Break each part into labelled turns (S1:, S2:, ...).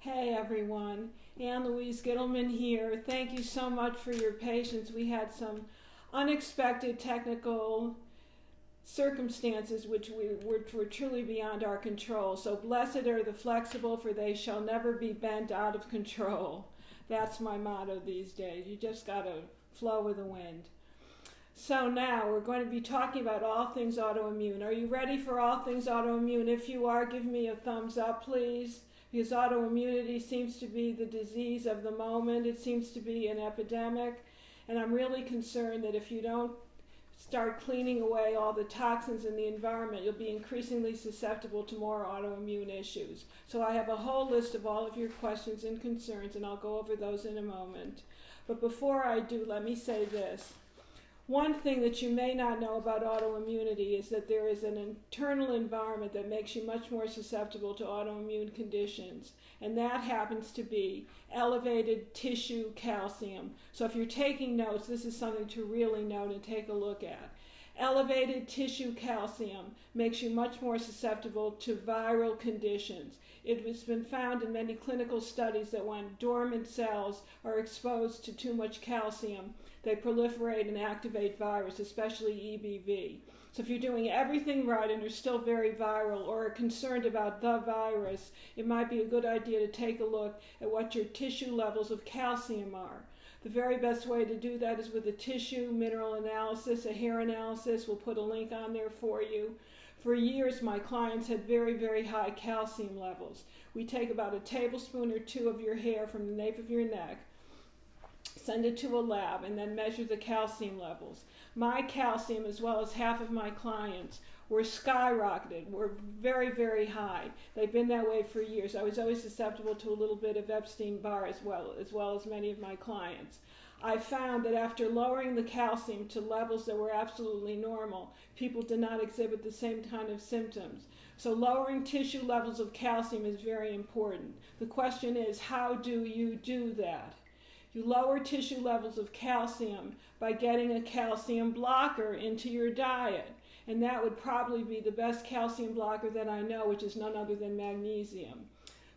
S1: Hey everyone, Ann Louise Gittleman here. Thank you so much for your patience. We had some unexpected technical circumstances which were truly beyond our control. So blessed are the flexible, for they shall never be bent out of control. That's my motto these days. You just gotta flow with the wind. So now we're going to be talking about all things autoimmune. Are you ready for all things autoimmune? If you are, give me a thumbs up, please. Because autoimmunity seems to be the disease of the moment. It seems to be an epidemic. And I'm really concerned that if you don't start cleaning away all the toxins in the environment, you'll be increasingly susceptible to more autoimmune issues. So I have a whole list of all of your questions and concerns, and I'll go over those in a moment. But before I do, let me say this. One thing that you may not know about autoimmunity is that there is an internal environment that makes you much more susceptible to autoimmune conditions, and that happens to be elevated tissue calcium. So if you're taking notes, this is something to really note and take a look at. Elevated tissue calcium makes you much more susceptible to viral conditions. It has been found in many clinical studies that when dormant cells are exposed to too much calcium, they proliferate and activate virus, especially EBV. So if you're doing everything right and are still very viral or are concerned about the virus, it might be a good idea to take a look at what your tissue levels of calcium are. The very best way to do that is with a tissue mineral analysis, a hair analysis. We'll put a link on there for you. For years, my clients had very, very high calcium levels. We take about a tablespoon or two of your hair from the nape of your neck, send it to a lab, and then measure the calcium levels. My calcium, as well as half of my clients, were skyrocketed, were very, very high. They've been that way for years. I was always susceptible to a little bit of Epstein-Barr as well as many of my clients. I found that after lowering the calcium to levels that were absolutely normal, people did not exhibit the same kind of symptoms. So lowering tissue levels of calcium is very important. The question is, how do you do that? You lower tissue levels of calcium by getting a calcium blocker into your diet. And that would probably be the best calcium blocker that I know, which is none other than magnesium.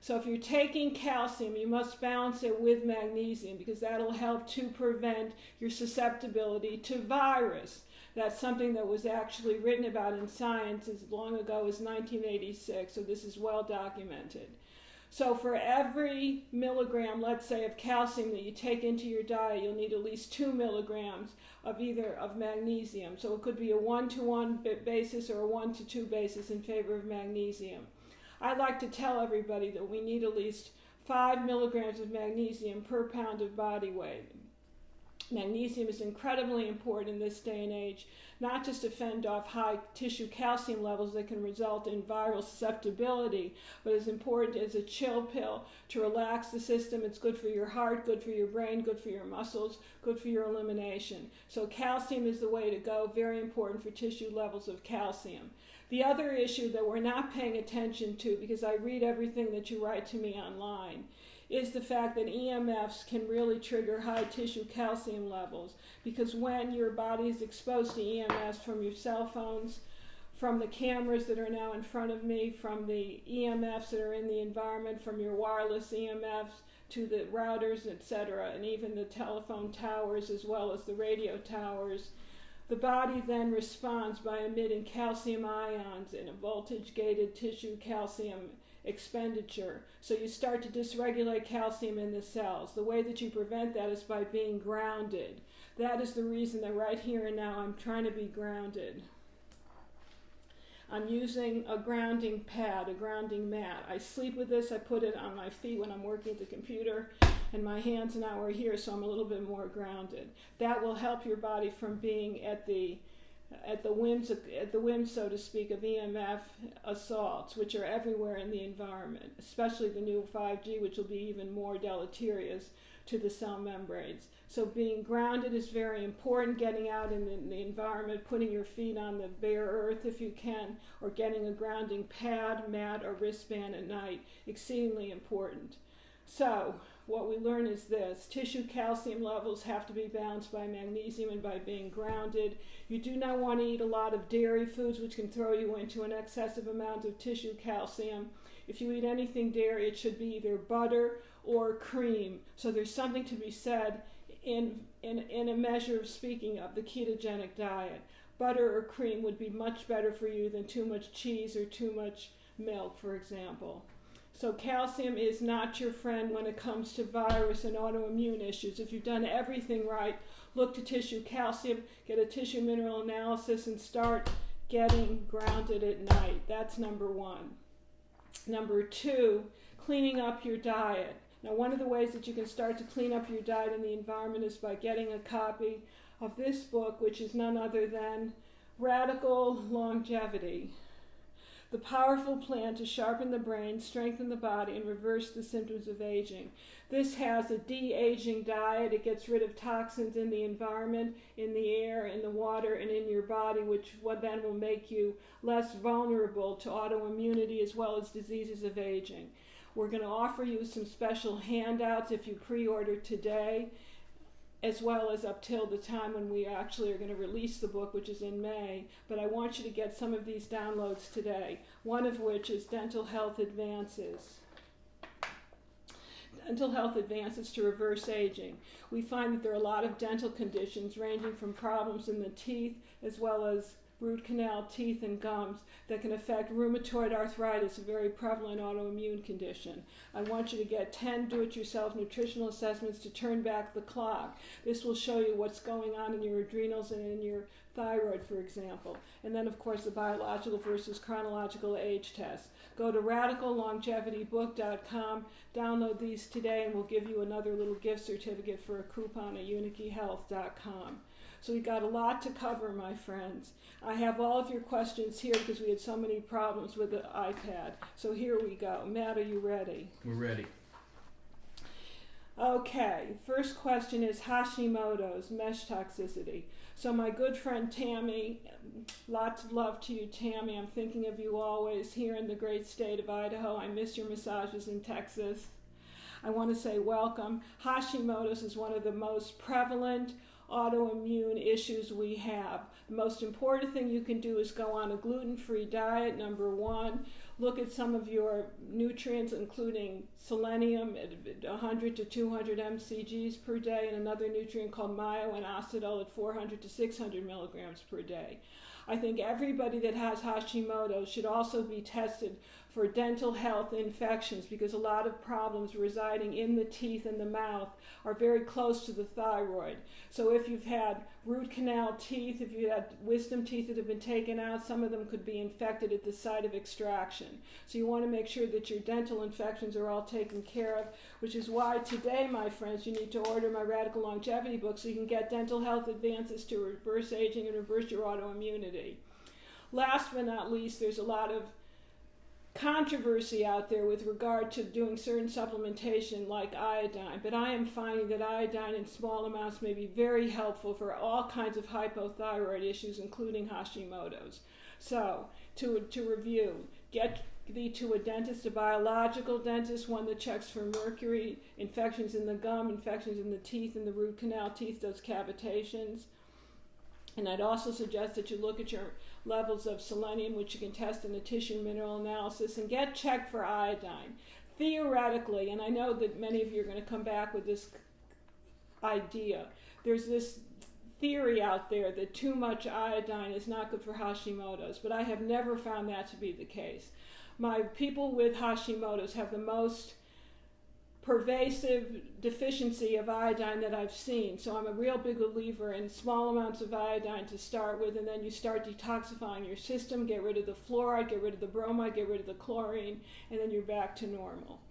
S1: So if you're taking calcium, you must balance it with magnesium because that'll help to prevent your susceptibility to virus. That's something that was actually written about in Science as long ago as 1986, so this is well documented. So for every milligram, let's say, of calcium that you take into your diet, you'll need at least 2 milligrams of magnesium. So it could be a 1-to-1 basis or a 1-to-2 basis in favor of magnesium. I like to tell everybody that we need at least 5 milligrams of magnesium per pound of body weight. Magnesium is incredibly important in this day and age, not just to fend off high tissue calcium levels that can result in viral susceptibility, but as important as a chill pill to relax the system. It's good for your heart, good for your brain, good for your muscles, good for your elimination. So calcium is the way to go, very important for tissue levels of calcium. The other issue that we're not paying attention to, because I read everything that you write to me online, is the fact that EMFs can really trigger high tissue calcium levels, because when your body is exposed to EMFs from your cell phones, from the cameras that are now in front of me, from the EMFs that are in the environment, from your wireless EMFs to the routers, etc., and even the telephone towers as well as the radio towers, the body then responds by emitting calcium ions in a voltage-gated tissue calcium expenditure. So you start to dysregulate calcium in the cells. The way that you prevent that is by being grounded. That is the reason that right here and now I'm trying to be grounded. I'm using a grounding pad, a grounding mat. I sleep with this. I put it on my feet when I'm working at the computer, and my hands now are here, so I'm a little bit more grounded. That will help your body from being at the whim, so to speak, of EMF assaults, which are everywhere in the environment, especially the new 5G, which will be even more deleterious to the cell membranes. So being grounded is very important, getting out in the environment, putting your feet on the bare earth if you can, or getting a grounding pad, mat, or wristband at night, exceedingly important. So what we learn is this: tissue calcium levels have to be balanced by magnesium and by being grounded. You do not want to eat a lot of dairy foods, which can throw you into an excessive amount of tissue calcium. if you eat anything dairy, it should be either butter or cream. So there's something to be said in a measure of speaking of the ketogenic diet. Butter or cream would be much better for you than too much cheese or too much milk, for example. So calcium is not your friend when it comes to virus and autoimmune issues. If you've done everything right, look to tissue calcium, get a tissue mineral analysis, and start getting grounded at night. That's number one. Number two, cleaning up your diet. Now, one of the ways that you can start to clean up your diet and the environment is by getting a copy of this book, which is none other than Radical Longevity: The Powerful Plan to Sharpen the Brain, Strengthen the Body, and Reverse the Symptoms of Aging. This has a de-aging diet. It gets rid of toxins in the environment, in the air, in the water, and in your body, which then will make you less vulnerable to autoimmunity as well as diseases of aging. We're going to offer you some special handouts if you pre-order today, as well as up till the time when we actually are going to release the book, which is in May. But I want you to get some of these downloads today, one of which is Dental Health Advances. Dental Health Advances to Reverse Aging. We find that there are a lot of dental conditions ranging from problems in the teeth as well as root canal, teeth, and gums that can affect rheumatoid arthritis, a very prevalent autoimmune condition. I want you to get 10 do-it-yourself nutritional assessments to turn back the clock. This will show you what's going on in your adrenals and in your thyroid, for example. And then, of course, the biological versus chronological age test. Go to radicallongevitybook.com, download these today, and we'll give you another little gift certificate for a coupon at unityhealth.com. So we got a lot to cover, my friends. I have all of your questions here because we had so many problems with the iPad. So here we go. Matt, are you ready?
S2: We're ready.
S1: Okay, first question is Hashimoto's, mesh toxicity. So my good friend Tammy, lots of love to you, Tammy. I'm thinking of you always here in the great state of Idaho. I miss your massages in Texas. I want to say welcome. Hashimoto's is one of the most prevalent autoimmune issues we have. The most important thing you can do is go on a gluten-free diet, number one. Look at some of your nutrients, including selenium at 100 to 200 mcgs per day, and another nutrient called myoinositol at 400 to 600 milligrams per day. I think everybody that has Hashimoto's should also be tested for dental health infections because a lot of problems residing in the teeth and the mouth are very close to the thyroid. So if you've had root canal teeth, if you've had wisdom teeth that have been taken out, some of them could be infected at the site of extraction. So you want to make sure that your dental infections are all taken care of, which is why today, my friends, you need to order my Radical Longevity book so you can get dental health advances to reverse aging and reverse your autoimmunity. Last but not least, there's a lot of controversy out there with regard to doing certain supplementation like iodine, but I am finding that iodine in small amounts may be very helpful for all kinds of hypothyroid issues, including Hashimoto's. So, to review, get thee to a dentist, a biological dentist, one that checks for mercury, infections in the gum, infections in the teeth, and the root canal teeth, those cavitations. And I'd also suggest that you look at your levels of selenium, which you can test in a tissue mineral analysis, and get checked for iodine. Theoretically, and I know that many of you are going to come back with this idea, there's this theory out there that too much iodine is not good for Hashimoto's, but I have never found that to be the case. My people with Hashimoto's have the most pervasive deficiency of iodine that I've seen. So I'm a real big believer in small amounts of iodine to start with, and then you start detoxifying your system, get rid of the fluoride, get rid of the bromide, get rid of the chlorine, and then you're back to normal.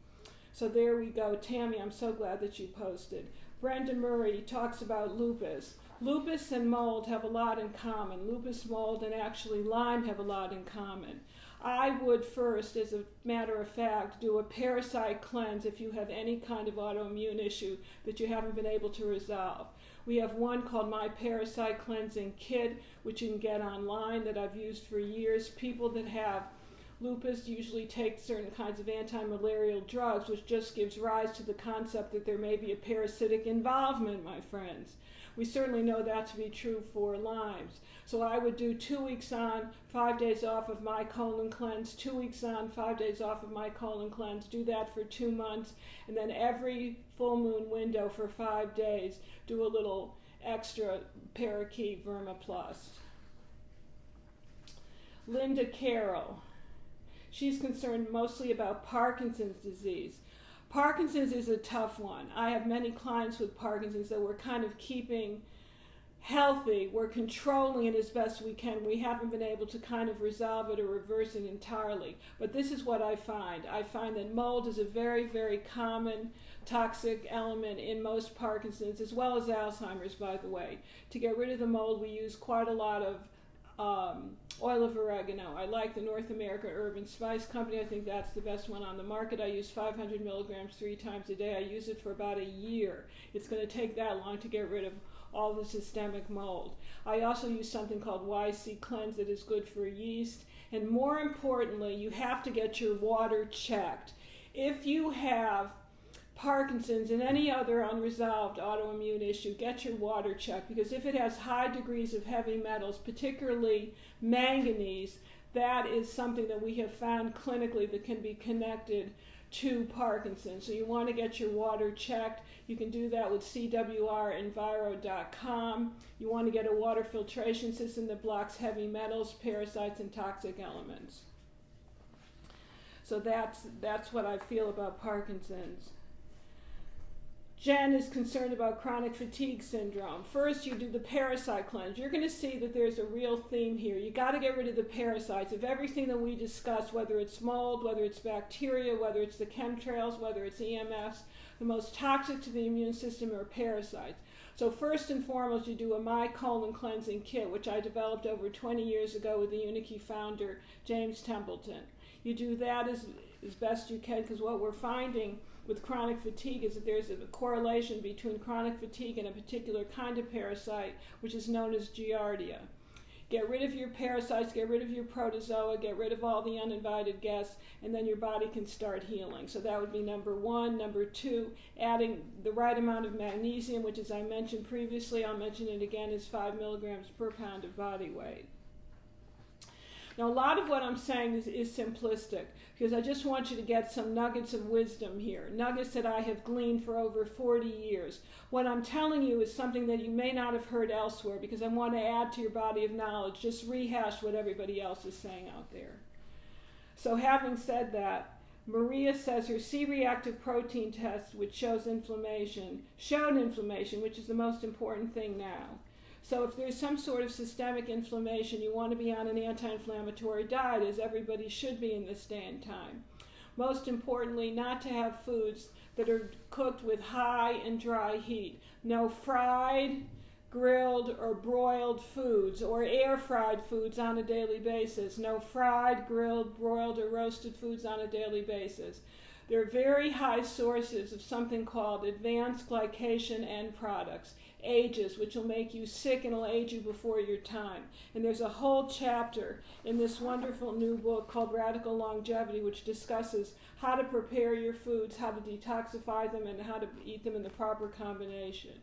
S1: So there we go. Tammy, I'm so glad that you posted. Brenda Murray talks about lupus. Lupus and mold have a lot in common. Lupus, mold, and actually Lyme have a lot in common. I would first, as a matter of fact, do a parasite cleanse if you have any kind of autoimmune issue that you haven't been able to resolve. We have one called my Parasite Cleansing Kit, which you can get online, that I've used for years. People that have lupus usually take certain kinds of anti-malarial drugs, which just gives rise to the concept that there may be a parasitic involvement, my friends. We certainly know that to be true for Lyme's. So I would do 2 weeks on, 5 days off of my colon cleanse, 2 weeks on, 5 days off of my colon cleanse, do that for 2 months, and then every full moon window for 5 days, do a little extra parakeet vermiplast. Linda Carroll. She's concerned mostly about Parkinson's disease. Parkinson's is a tough one. I have many clients with Parkinson's that we're kind of keeping healthy. We're controlling it as best we can. We haven't been able to kind of resolve it or reverse it entirely. But this is what I find. I find that mold is a very, very common toxic element in most Parkinson's, as well as Alzheimer's, by the way. To get rid of the mold, we use quite a lot of oil of oregano. I like the North America Herb and Spice Company. I think that's the best one on the market. I use 500 milligrams 3 times a day. I use it for about a year. It's going to take that long to get rid of all the systemic mold. I also use something called YC Cleanse that is good for yeast. And more importantly, you have to get your water checked. If you have Parkinson's and any other unresolved autoimmune issue, get your water checked, because if it has high degrees of heavy metals, particularly manganese, that is something that we have found clinically that can be connected to Parkinson's. So you want to get your water checked. You can do that with cwrenviro.com. You want to get a water filtration system that blocks heavy metals, parasites, and toxic elements. So that's what I feel about Parkinson's. Jen is concerned about chronic fatigue syndrome. First, you do the parasite cleanse. You're going to see that there's a real theme here. You got to get rid of the parasites of everything that we discussed, whether it's mold, whether it's bacteria, whether it's the chemtrails, whether it's EMFs. The most toxic to the immune system are parasites. So first and foremost, you do a My Colon Cleansing Kit, which I developed over 20 years ago with the Unikey founder, James Templeton. You do that as best you can, because what we're finding with chronic fatigue is that there's a correlation between chronic fatigue and a particular kind of parasite, which is known as Giardia. Get rid of your parasites, get rid of your protozoa, get rid of all the uninvited guests, and then your body can start healing. So that would be number one. Number two, adding the right amount of magnesium, which, as I mentioned previously, I'll mention it again, is 5 milligrams per pound of body weight. Now, a lot of what I'm saying is simplistic, because I just want you to get some nuggets of wisdom here, nuggets that I have gleaned for over 40 years. What I'm telling you is something that you may not have heard elsewhere, because I want to add to your body of knowledge, just rehash what everybody else is saying out there. So having said that, Maria says her C-reactive protein test, which showed inflammation, which is the most important thing now. So if there's some sort of systemic inflammation, you want to be on an anti-inflammatory diet, as everybody should be in this day and time. Most importantly, not to have foods that are cooked with high and dry heat. No fried, grilled, or broiled foods, or air-fried foods on a daily basis. No fried, grilled, broiled, or roasted foods on a daily basis. They're very high sources of something called advanced glycation end products, AGEs, which will make you sick and will age you before your time. And there's a whole chapter in this wonderful new book called Radical Longevity, which discusses how to prepare your foods, how to detoxify them, and how to eat them in the proper combination.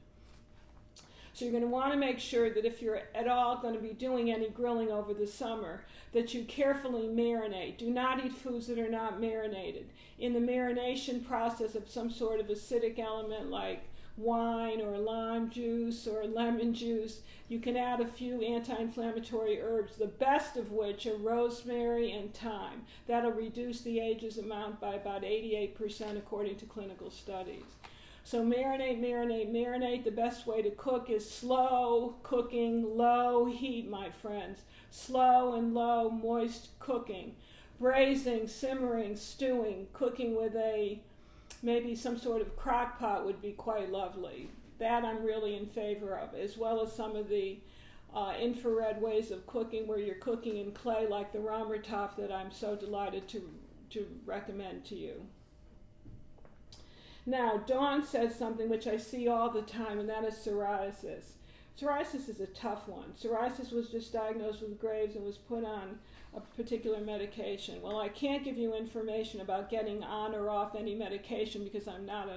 S1: So you're going to want to make sure that if you're at all going to be doing any grilling over the summer, that you carefully marinate. Do not eat foods that are not marinated. In the marination process of some sort of acidic element like wine or lime juice or lemon juice, you can add a few anti-inflammatory herbs, the best of which are rosemary and thyme. That'll reduce the AGEs amount by about 88% according to clinical studies. So marinate. The best way to cook is slow cooking, low heat, my friends. Slow and low, moist cooking. Braising, simmering, stewing, cooking with maybe some sort of crock pot would be quite lovely. That I'm really in favor of, as well as some of the infrared ways of cooking where you're cooking in clay, like the Ramertopf that I'm so delighted to recommend to you. Now, Dawn says something which I see all the time, and that is psoriasis. Psoriasis is a tough one. Psoriasis was just diagnosed with Graves and was put on a particular medication. Well, I can't give you information about getting on or off any medication because I'm not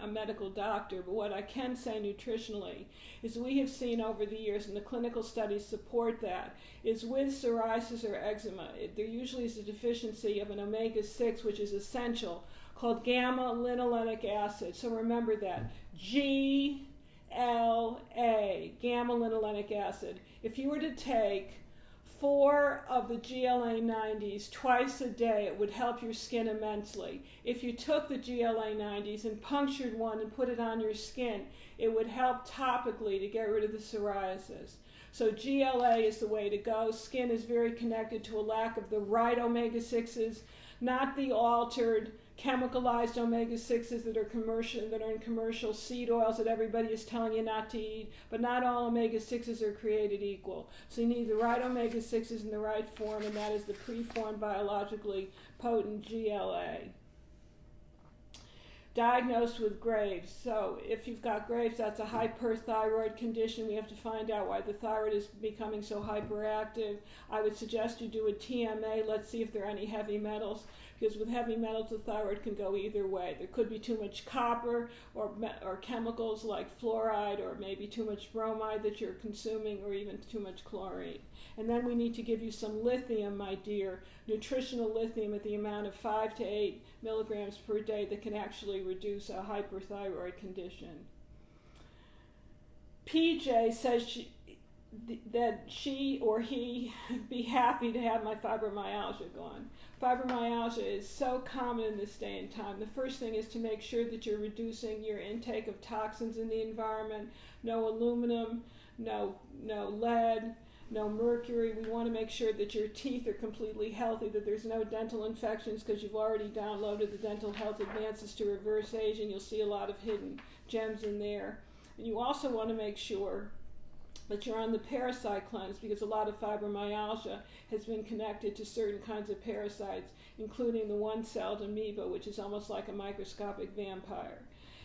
S1: a medical doctor, but what I can say nutritionally is we have seen over the years, and the clinical studies support that, is with psoriasis or eczema, there usually is a deficiency of an omega-6, which is essential, called gamma-linolenic acid. So remember that, GLA, gamma-linolenic acid. If you were to take 4 of the GLA-90s twice a day, it would help your skin immensely. If you took the GLA-90s and punctured one and put it on your skin, it would help topically to get rid of the psoriasis. So GLA is the way to go. Skin is very connected to a lack of the right omega-6s, not the altered chemicalized omega-6s that are in commercial seed oils that everybody is telling you not to eat, but not all omega-6s are created equal. So you need the right omega-6s in the right form, and that is the preformed biologically potent GLA. Diagnosed with Graves. So if you've got Graves, that's a hyperthyroid condition. We have to find out why the thyroid is becoming so hyperactive. I would suggest you do a TMA. Let's see if there are any heavy metals, because with heavy metals, the thyroid can go either way. There could be too much copper or chemicals like fluoride, or maybe too much bromide that you're consuming, or even too much chlorine. And then we need to give you some lithium, my dear, nutritional lithium at the amount of 5 to 8 milligrams per day that can actually reduce a hyperthyroid condition. PJ says that she or he be happy to have my fibromyalgia gone. Fibromyalgia is so common in this day and time. The first thing is to make sure that you're reducing your intake of toxins in the environment. No aluminum, no lead, no mercury. We want to make sure that your teeth are completely healthy, that there's no dental infections, because you've already downloaded the Dental Health Advances to Reverse Aging. You'll see a lot of hidden gems in there. And you also want to make sure that you're on the parasite cleanse, because a lot of fibromyalgia has been connected to certain kinds of parasites, including the one-celled amoeba, which is almost like a microscopic vampire.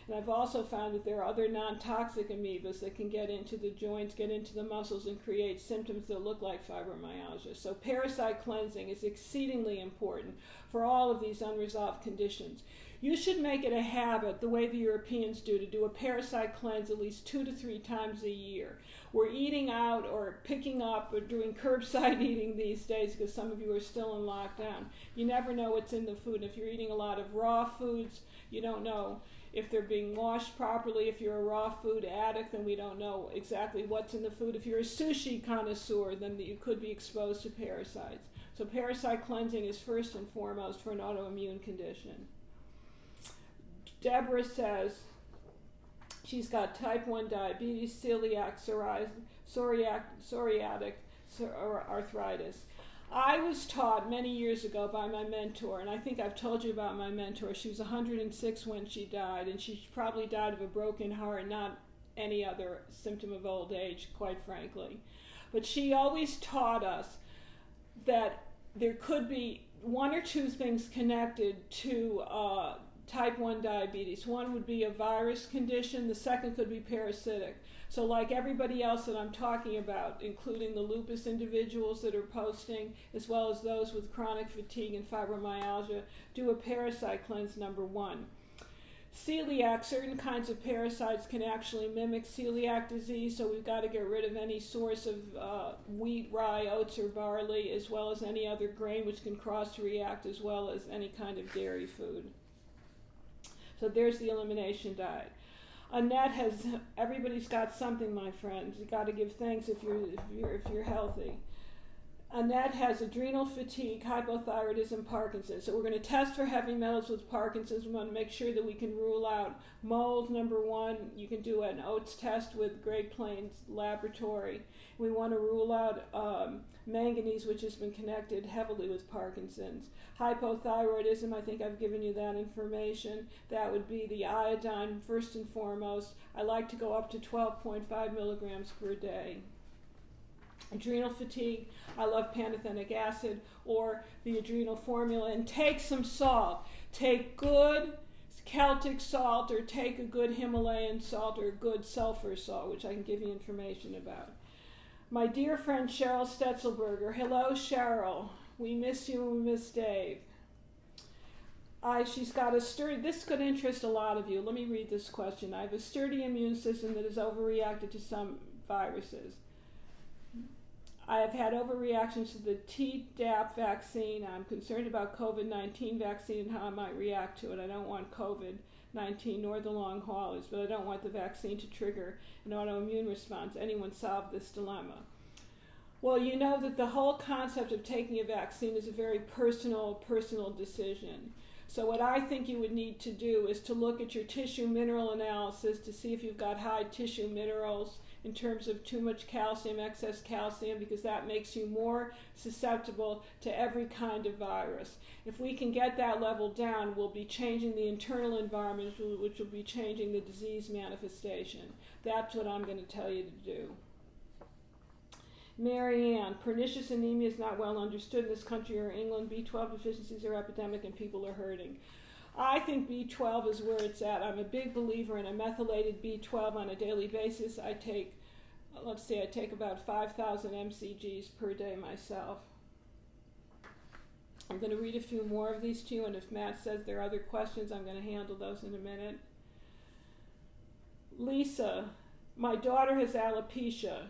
S1: And I've also found that there are other non-toxic amoebas that can get into the joints, get into the muscles, and create symptoms that look like fibromyalgia. So parasite cleansing is exceedingly important for all of these unresolved conditions. You should make it a habit, the way the Europeans do, to do a parasite cleanse at least 2 to 3 times a year. We're eating out or picking up or doing curbside eating these days, because some of you are still in lockdown. You never know what's in the food. If you're eating a lot of raw foods, you don't know if they're being washed properly. If you're a raw food addict, then we don't know exactly what's in the food. If you're a sushi connoisseur, then you could be exposed to parasites. So parasite cleansing is first and foremost for an autoimmune condition. Deborah says she's got type 1 diabetes, celiac, psoriatic arthritis. I was taught many years ago by my mentor, and I think I've told you about my mentor. She was 106 when she died, and she probably died of a broken heart, not any other symptom of old age, quite frankly. But she always taught us that there could be 1 or 2 things connected to type 1 diabetes. One would be a virus condition. The second could be parasitic. So like everybody else that I'm talking about, including the lupus individuals that are posting, as well as those with chronic fatigue and fibromyalgia, do a parasite cleanse, number 1. Celiac, certain kinds of parasites can actually mimic celiac disease, so we've got to get rid of any source of wheat, rye, oats, or barley, as well as any other grain which can cross-react, as well as any kind of dairy food. So there's the elimination diet. Annette has, everybody's got something, my friends. You've got to give thanks if you're healthy. Annette has adrenal fatigue, hypothyroidism, Parkinson's. So we're going to test for heavy metals with Parkinson's. We want to make sure that we can rule out mold, number 1. You can do an oats test with Great Plains Laboratory. We want to rule out manganese, which has been connected heavily with Parkinson's. Hypothyroidism, I think I've given you that information. That would be the iodine first and foremost. I like to go up to 12.5 milligrams per day. Adrenal fatigue, I love pantothenic acid or the adrenal formula. And take some salt. Take good Celtic salt or take a good Himalayan salt or a good sulfur salt, which I can give you information about. My dear friend Cheryl Stetzelberger. Hello, Cheryl. We miss you and we miss Dave. She's got a sturdy, this could interest a lot of you. Let me read this question. I have a sturdy immune system that is overreacted to some viruses. I have had overreactions to the Tdap vaccine. I'm concerned about COVID-19 vaccine and how I might react to it. I don't want COVID-19 nor the long haulers, but I don't want the vaccine to trigger an autoimmune response. Anyone solve this dilemma? Well, you know that the whole concept of taking a vaccine is a very personal decision. So what I think you would need to do is to look at your tissue mineral analysis to see if you've got high tissue minerals in terms of too much calcium, excess calcium, because that makes you more susceptible to every kind of virus. If we can get that level down, we'll be changing the internal environment, which will be changing the disease manifestation. That's what I'm going to tell you to do. Mary Ann, pernicious anemia is not well understood in this country or England. B12 deficiencies are epidemic and people are hurting. I think B12 is where it's at. I'm a big believer in a methylated B12 on a daily basis. I take about 5,000 mcgs per day myself. I'm going to read a few more of these to you, and if Matt says there are other questions, I'm going to handle those in a minute. Lisa, my daughter has alopecia.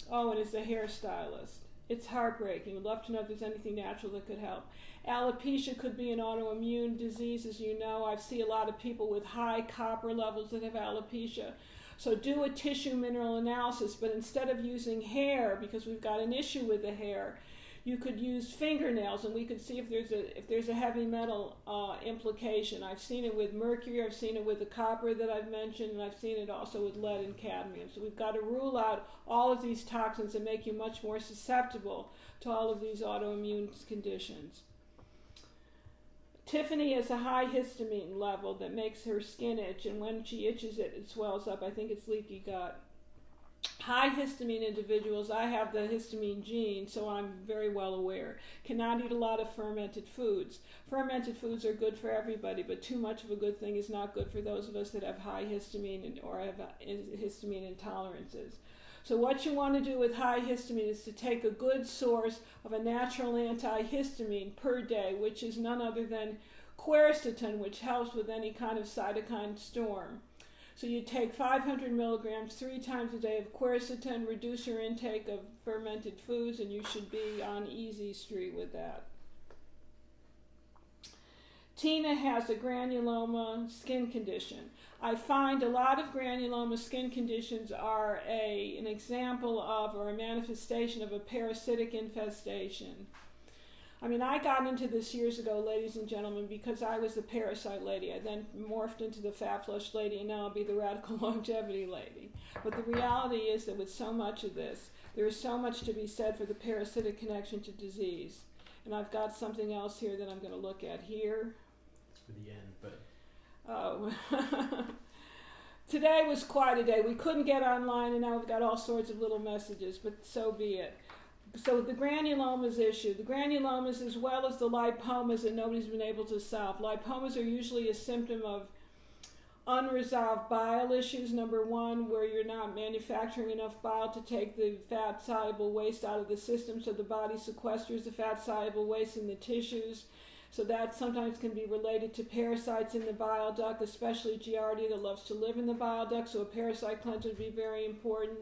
S1: Oh, and is a hairstylist. It's heartbreaking. We'd love to know if there's anything natural that could help. Alopecia could be an autoimmune disease, as you know. I see a lot of people with high copper levels that have alopecia. So do a tissue mineral analysis, but instead of using hair, because we've got an issue with the hair, you could use fingernails, and we could see if there's a heavy metal implication. I've seen it with mercury, I've seen it with the copper that I've mentioned, and I've seen it also with lead and cadmium. So we've got to rule out all of these toxins that make you much more susceptible to all of these autoimmune conditions. Tiffany has a high histamine level that makes her skin itch, and when she itches it swells up. I think it's leaky gut. High histamine individuals, I have the histamine gene, so I'm very well aware, cannot eat a lot of fermented foods. Fermented foods are good for everybody, but too much of a good thing is not good for those of us that have high histamine or have histamine intolerances. So what you want to do with high histamine is to take a good source of a natural antihistamine per day, which is none other than quercetin, which helps with any kind of cytokine storm. So you take 500 milligrams 3 times a day of quercetin, reduce your intake of fermented foods, and you should be on easy street with that. Tina has a granuloma skin condition. I find a lot of granuloma skin conditions are an example of or a manifestation of a parasitic infestation. I mean, I got into this years ago, ladies and gentlemen, because I was the parasite lady. I then morphed into the fat flush lady, and now I'll be the radical longevity lady. But the reality is that with so much of this, there is so much to be said for the parasitic connection to disease. And I've got something else here that I'm going to look at here.
S2: It's for the end, but...
S1: Oh. Today was quite a day. We couldn't get online, and now we've got all sorts of little messages, but so be it. So the granulomas issue. The granulomas as well as the lipomas that nobody's been able to solve. Lipomas are usually a symptom of unresolved bile issues, number one, where you're not manufacturing enough bile to take the fat-soluble waste out of the system, so the body sequesters the fat-soluble waste in the tissues. So that sometimes can be related to parasites in the bile duct, especially Giardia that loves to live in the bile duct, so a parasite cleanser would be very important.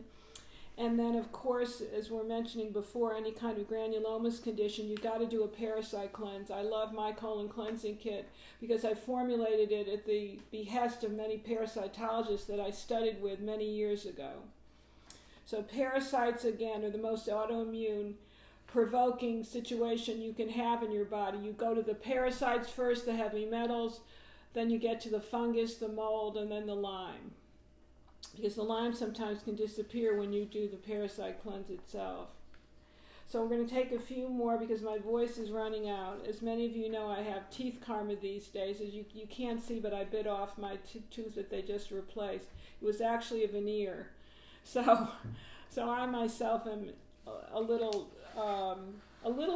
S1: And then, of course, as we're mentioning before, any kind of granulomas condition, you've got to do a parasite cleanse. I love my colon cleansing kit because I formulated it at the behest of many parasitologists that I studied with many years ago. So parasites, again, are the most autoimmune provoking situation you can have in your body. You go to the parasites first, the heavy metals, then you get to the fungus, the mold, and then the Lyme. Because the Lyme sometimes can disappear when you do the parasite cleanse itself. So we're going to take a few more because my voice is running out. As many of you know, I have teeth karma these days. As you can't see, but I bit off my tooth that they just replaced. It was actually a veneer. So I myself am a little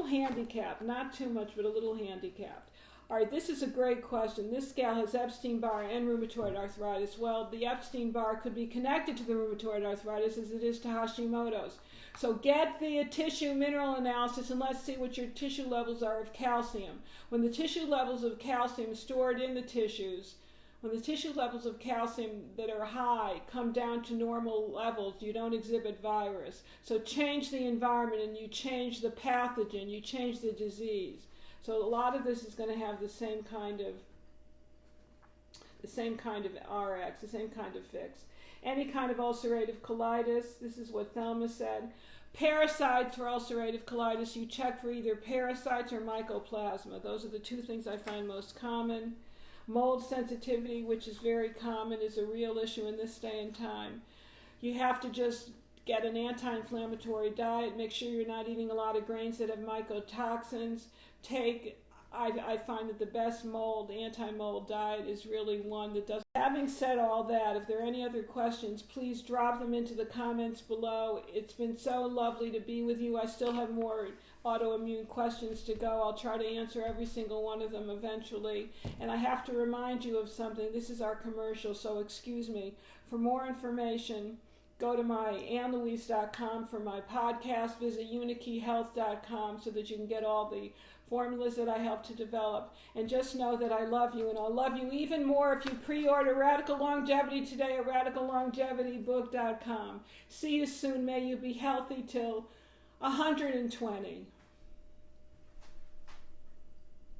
S1: handicapped. Not too much, but a little handicapped. All right, this is a great question. This gal has Epstein-Barr and rheumatoid arthritis. Well, the Epstein-Barr could be connected to the rheumatoid arthritis as it is to Hashimoto's. So get the tissue mineral analysis and let's see what your tissue levels are of calcium. When the tissue levels of calcium stored in the tissues, when the tissue levels of calcium that are high come down to normal levels, you don't exhibit virus. So change the environment and you change the pathogen, you change the disease. So a lot of this is going to have the same kind of RX, the same kind of fix. Any kind of ulcerative colitis, this is what Thelma said. Parasites for ulcerative colitis, you check for either parasites or mycoplasma. Those are the two things I find most common. Mold sensitivity, which is very common, is a real issue in this day and time. You have to just get an anti-inflammatory diet. Make sure you're not eating a lot of grains that have mycotoxins. I find that the best anti-mold diet is really one that doesn't. Having said all that, if there are any other questions, please drop them into the comments below. It's been so lovely to be with you. I still have more autoimmune questions to go. I'll try to answer every single one of them eventually. And I have to remind you of something. This is our commercial, so excuse me. For more information, go to my AnnLouise.com for my podcast. Visit UniKeyHealth.com so that you can get all the formulas that I help to develop. And just know that I love you, and I'll love you even more if you pre-order Radical Longevity today at RadicalLongevityBook.com. See you soon. May you be healthy till 120.